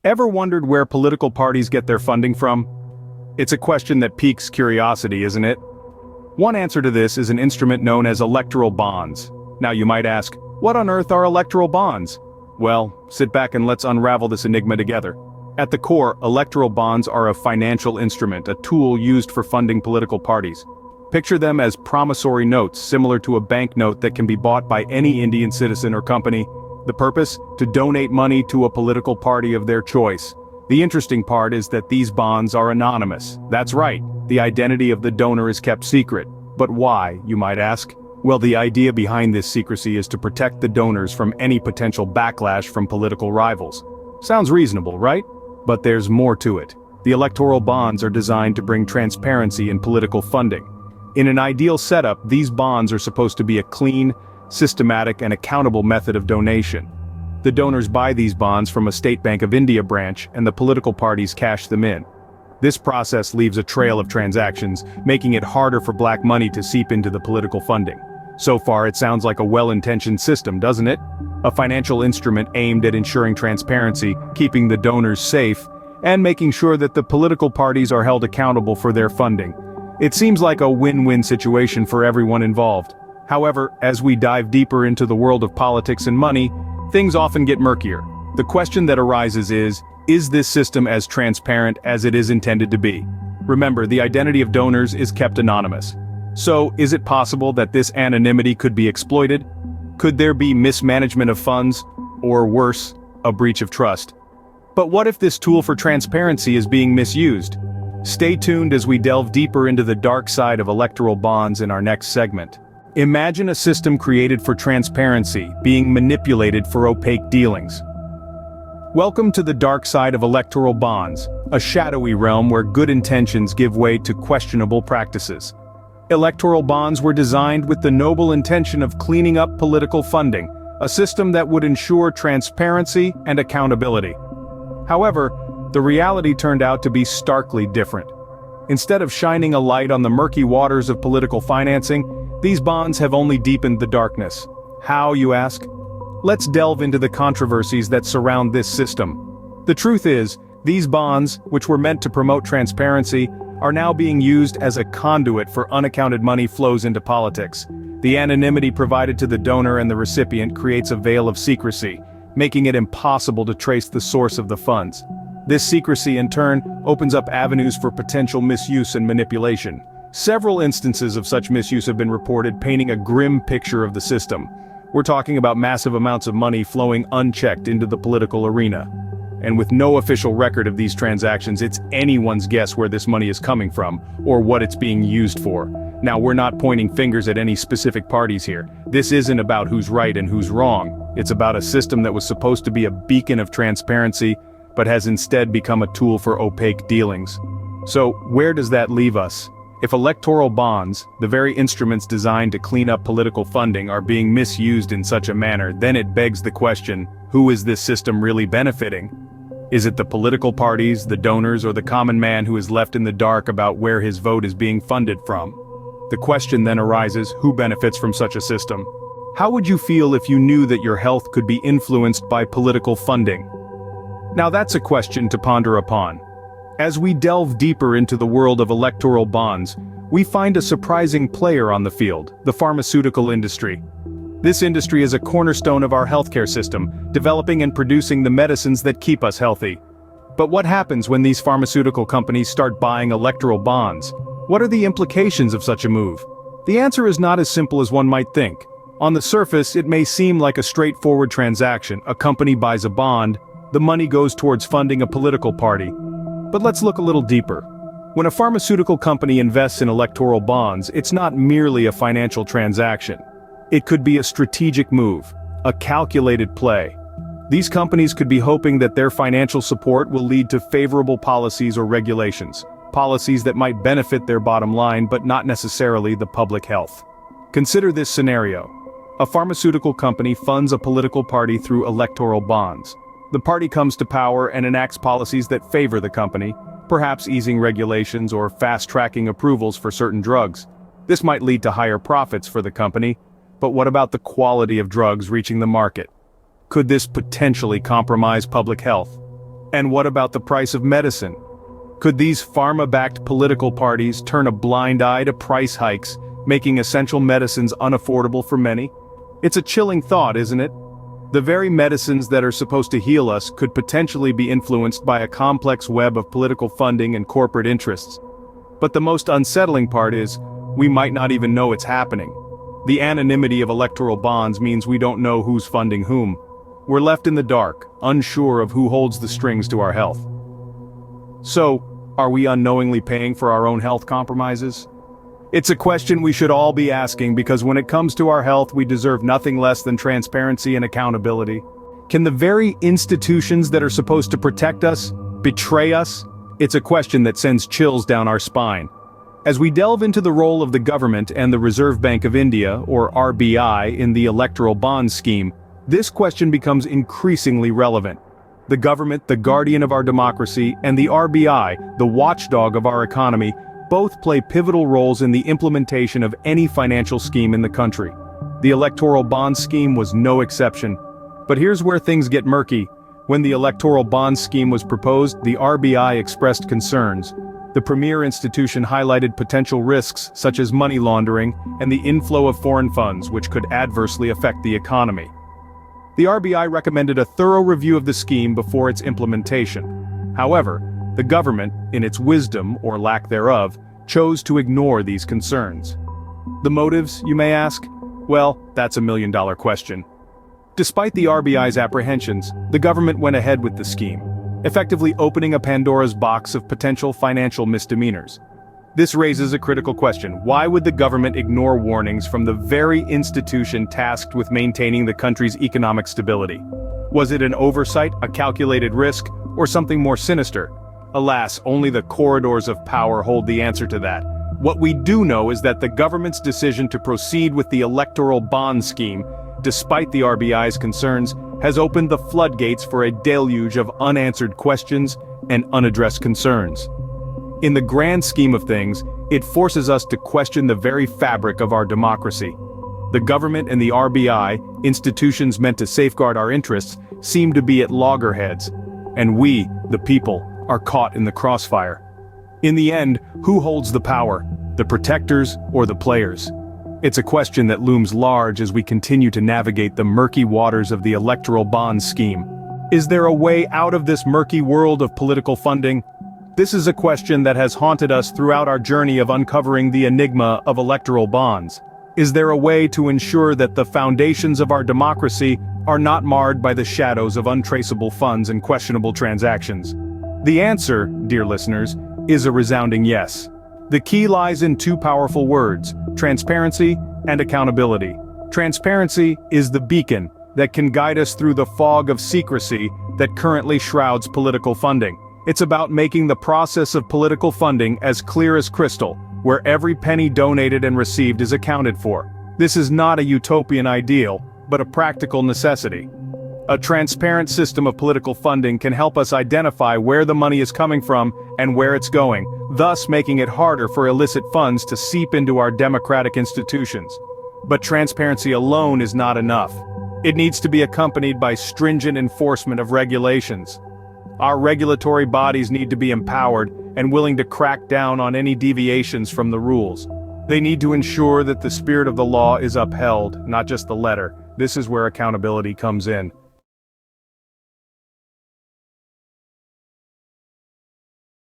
Ever wondered where political parties get their funding from? It's a question that piques curiosity, isn't it? One answer to this is an instrument known as electoral bonds. Now you might ask, what on earth are electoral bonds? Well, sit back and let's unravel this enigma together. At the core, electoral bonds are a financial instrument, a tool used for funding political parties. Picture them as promissory notes similar to a banknote that can be bought by any Indian citizen or company. The purpose? To donate money to a political party of their choice. The interesting part is that these bonds are anonymous. That's right, the identity of the donor is kept secret. But why, you might ask? Well, the idea behind this secrecy is to protect the donors from any potential backlash from political rivals. Sounds reasonable, right? But there's more to it. The electoral bonds are designed to bring transparency in political funding. In an ideal setup, these bonds are supposed to be a clean, systematic, and accountable method of donation. The donors buy these bonds from a State Bank of India branch, and the political parties cash them in. This process leaves a trail of transactions, making it harder for black money to seep into the political funding. So far, it sounds like a well-intentioned system, doesn't it? A financial instrument aimed at ensuring transparency, keeping the donors safe, and making sure that the political parties are held accountable for their funding. It seems like a win-win situation for everyone involved. However, as we dive deeper into the world of politics and money, things often get murkier. The question that arises is this system as transparent as it is intended to be? Remember, the identity of donors is kept anonymous. So, is it possible that this anonymity could be exploited? Could there be mismanagement of funds? Or worse, a breach of trust? But what if this tool for transparency is being misused? Stay tuned as we delve deeper into the dark side of electoral bonds in our next segment. Imagine a system created for transparency being manipulated for opaque dealings. Welcome to the dark side of electoral bonds, a shadowy realm where good intentions give way to questionable practices. Electoral bonds were designed with the noble intention of cleaning up political funding, a system that would ensure transparency and accountability. However, the reality turned out to be starkly different. Instead of shining a light on the murky waters of political financing, these bonds have only deepened the darkness. How, you ask? Let's delve into the controversies that surround this system. The truth is, these bonds, which were meant to promote transparency, are now being used as a conduit for unaccounted money flows into politics. The anonymity provided to the donor and the recipient creates a veil of secrecy, making it impossible to trace the source of the funds. This secrecy, in turn, opens up avenues for potential misuse and manipulation. Several instances of such misuse have been reported, painting a grim picture of the system. We're talking about massive amounts of money flowing unchecked into the political arena. And with no official record of these transactions, it's anyone's guess where this money is coming from, or what it's being used for. Now, we're not pointing fingers at any specific parties here. This isn't about who's right and who's wrong. It's about a system that was supposed to be a beacon of transparency, but has instead become a tool for opaque dealings. So, where does that leave us? If electoral bonds, the very instruments designed to clean up political funding, are being misused in such a manner, then it begs the question, who is this system really benefiting? Is it the political parties, the donors, or the common man who is left in the dark about where his vote is being funded from? The question then arises, who benefits from such a system? How would you feel if you knew that your health could be influenced by political funding? Now that's a question to ponder upon. As we delve deeper into the world of electoral bonds, we find a surprising player on the field, the pharmaceutical industry. This industry is a cornerstone of our healthcare system, developing and producing the medicines that keep us healthy. But what happens when these pharmaceutical companies start buying electoral bonds? What are the implications of such a move? The answer is not as simple as one might think. On the surface, it may seem like a straightforward transaction. A company buys a bond, the money goes towards funding a political party. But let's look a little deeper. When a pharmaceutical company invests in electoral bonds, it's not merely a financial transaction. It could be a strategic move, a calculated play. These companies could be hoping that their financial support will lead to favorable policies or regulations, policies that might benefit their bottom line but not necessarily the public health. Consider this scenario. A pharmaceutical company funds a political party through electoral bonds. The party comes to power and enacts policies that favor the company, perhaps easing regulations or fast-tracking approvals for certain drugs. This might lead to higher profits for the company, but what about the quality of drugs reaching the market? Could this potentially compromise public health? And what about the price of medicine? Could these pharma-backed political parties turn a blind eye to price hikes, making essential medicines unaffordable for many? It's a chilling thought, isn't it? The very medicines that are supposed to heal us could potentially be influenced by a complex web of political funding and corporate interests. But the most unsettling part is, we might not even know it's happening. The anonymity of electoral bonds means we don't know who's funding whom. We're left in the dark, unsure of who holds the strings to our health. So, are we unknowingly paying for our own health compromises? It's a question we should all be asking, because when it comes to our health, we deserve nothing less than transparency and accountability. Can the very institutions that are supposed to protect us betray us? It's a question that sends chills down our spine. As we delve into the role of the government and the Reserve Bank of India, or RBI, in the Electoral Bonds Scheme, this question becomes increasingly relevant. The government, the guardian of our democracy, and the RBI, the watchdog of our economy, both play pivotal roles in the implementation of any financial scheme in the country. The Electoral Bonds Scheme was no exception. But here's where things get murky. When the Electoral Bonds Scheme was proposed, the RBI expressed concerns. The premier institution highlighted potential risks such as money laundering and the inflow of foreign funds, which could adversely affect the economy. The RBI recommended a thorough review of the scheme before its implementation. However, the government, in its wisdom or lack thereof, chose to ignore these concerns. The motives, you may ask? Well, that's a million-dollar question. Despite the RBI's apprehensions, the government went ahead with the scheme, effectively opening a Pandora's box of potential financial misdemeanors. This raises a critical question. Why would the government ignore warnings from the very institution tasked with maintaining the country's economic stability? Was it an oversight, a calculated risk, or something more sinister? Alas, only the corridors of power hold the answer to that. What we do know is that the government's decision to proceed with the Electoral Bonds Scheme, despite the RBI's concerns, has opened the floodgates for a deluge of unanswered questions and unaddressed concerns. In the grand scheme of things, it forces us to question the very fabric of our democracy. The government and the RBI, institutions meant to safeguard our interests, seem to be at loggerheads, and we, the people, are caught in the crossfire. In the end, who holds the power, the protectors or the players? It's a question that looms large as we continue to navigate the murky waters of the Electoral Bonds Scheme. Is there a way out of this murky world of political funding? This is a question that has haunted us throughout our journey of uncovering the enigma of electoral bonds. Is there a way to ensure that the foundations of our democracy are not marred by the shadows of untraceable funds and questionable transactions? The answer, dear listeners, is a resounding yes. The key lies in two powerful words: transparency and accountability. Transparency is the beacon that can guide us through the fog of secrecy that currently shrouds political funding. It's about making the process of political funding as clear as crystal, where every penny donated and received is accounted for. This is not a utopian ideal, but a practical necessity. A transparent system of political funding can help us identify where the money is coming from and where it's going, thus making it harder for illicit funds to seep into our democratic institutions. But transparency alone is not enough. It needs to be accompanied by stringent enforcement of regulations. Our regulatory bodies need to be empowered and willing to crack down on any deviations from the rules. They need to ensure that the spirit of the law is upheld, not just the letter. This is where accountability comes in.